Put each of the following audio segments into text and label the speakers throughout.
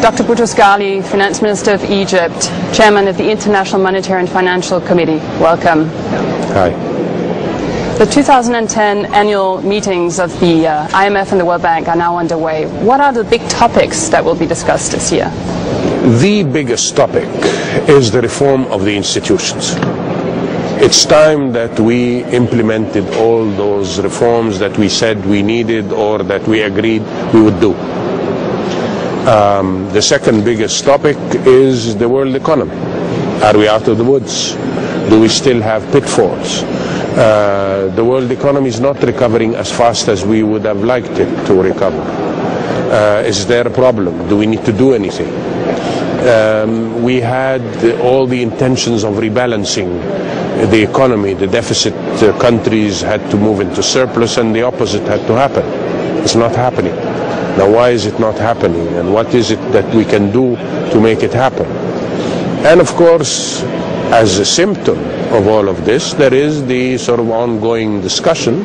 Speaker 1: Dr. Boutros Ghali, Finance Minister of Egypt, Chairman of the International Monetary and Financial Committee. Welcome.
Speaker 2: Hi.
Speaker 1: The 2010 annual meetings of the IMF and the World Bank are now underway. What are the big topics that will be discussed this year?
Speaker 2: The biggest topic is the reform of the institutions. It's time that we implemented all those reforms that we said we needed or that we agreed we would do. The second biggest topic is the world economy. Are we out of the woods? Do we still have pitfalls? The world economy is not recovering as fast as we would have liked it to recover. Is there a problem? Do we need to do anything? We had all the intentions of rebalancing the economy. The deficit countries had to move into surplus, and the opposite had to happen. It's not happening. Now, why is it not happening, and what is it that we can do to make it happen? And of course, as a symptom of all of this, there is the sort of ongoing discussion,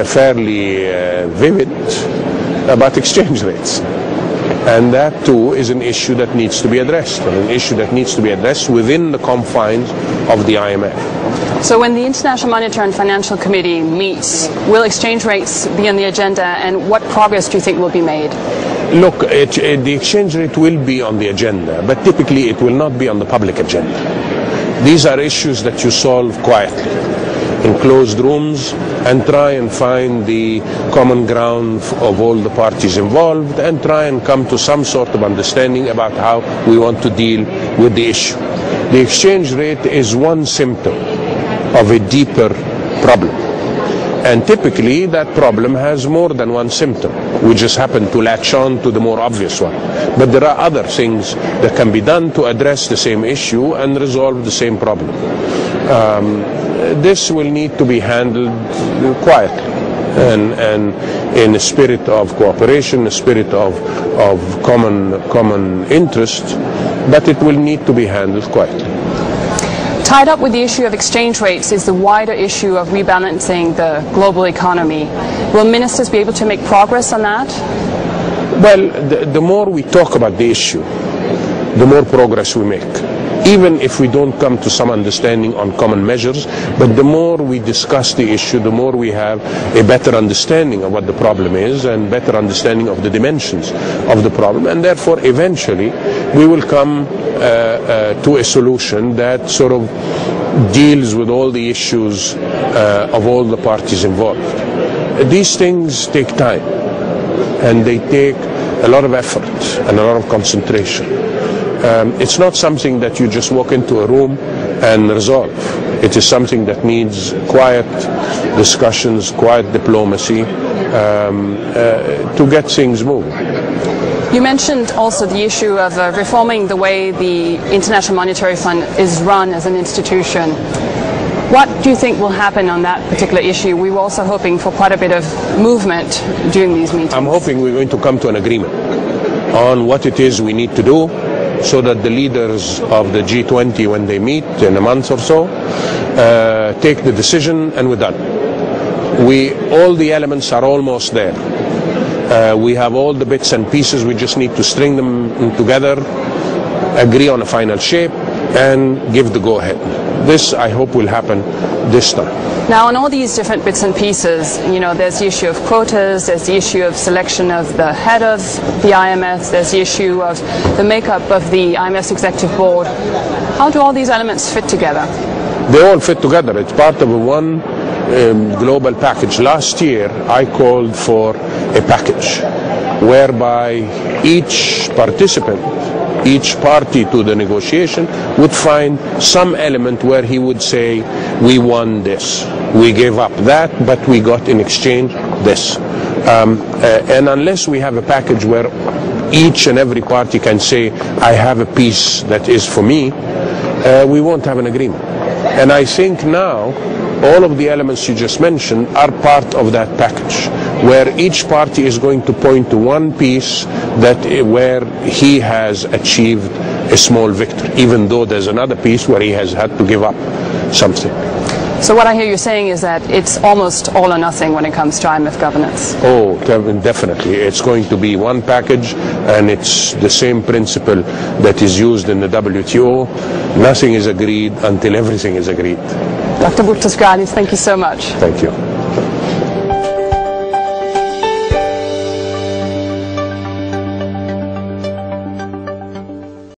Speaker 2: fairly vivid, about exchange rates. And that too is an issue that needs to be addressed, and an issue that needs to be addressed within the confines of the IMF.
Speaker 1: So when the International Monetary and Financial Committee meets, will exchange rates be on the agenda, and what progress do you think will be made?
Speaker 2: Look, the exchange rate will be on the agenda, but typically it will not be on the public agenda. These are issues that you solve quietly, in closed rooms, and try and find the common ground of all the parties involved, and try and come to some sort of understanding about how we want to deal with the issue. The exchange rate is one symptom of a deeper problem. And typically that problem has more than one symptom. We just happen to latch on to the more obvious one. But there are other things that can be done to address the same issue and resolve the same problem. This will need to be handled quietly and in a spirit of cooperation, a spirit of common interest, but it will need to be handled quietly.
Speaker 1: Tied up with the issue of exchange rates is the wider issue of rebalancing the global economy. Will ministers be able to make progress on that?
Speaker 2: Well, the more we talk about the issue, the more progress we make. Even if we don't come to some understanding on common measures, but the more we discuss the issue, the more we have a better understanding of what the problem is and better understanding of the dimensions of the problem. And therefore, eventually, we will come to a solution that sort of deals with all the issues of all the parties involved. These things take time, and they take a lot of effort and a lot of concentration. It's not something that you just walk into a room and resolve. It is something that needs quiet discussions, quiet diplomacy to get things moving.
Speaker 1: You mentioned also the issue of reforming the way the International Monetary Fund is run as an institution. What do you think will happen on that particular issue? We were also hoping for quite a bit of movement during these meetings.
Speaker 2: I'm hoping we're going to come to an agreement on what it is we need to do, so that the leaders of the G20, when they meet in a month or so, take the decision, and we're done. All the elements are almost there. We have all the bits and pieces. We just need to string them together, agree on a final shape, and give the go-ahead. This, I hope, will happen this time.
Speaker 1: Now, on all these different bits and pieces, you know, there's the issue of quotas, there's the issue of selection of the head of the IMF, there's the issue of the makeup of the IMF's executive board. How do all these elements fit together?
Speaker 2: They all fit together. It's part of one global package. Last year, I called for a package whereby each participant, each party to the negotiation would find some element where he would say, we won this, we gave up that, but we got in exchange this. And unless we have a package where each and every party can say, I have a piece that is for me, we won't have an agreement. And I think now all of the elements you just mentioned are part of that package, where each party is going to point to one piece where he has achieved a small victory, even though there's another piece where he has had to give up something.
Speaker 1: So what I hear you saying is that it's almost all or nothing when it comes to IMF governance.
Speaker 2: Oh, definitely. It's going to be one package, and it's the same principle that is used in the WTO. Nothing is agreed until everything is agreed.
Speaker 1: Dr. Ghali, thank you so much.
Speaker 2: Thank you.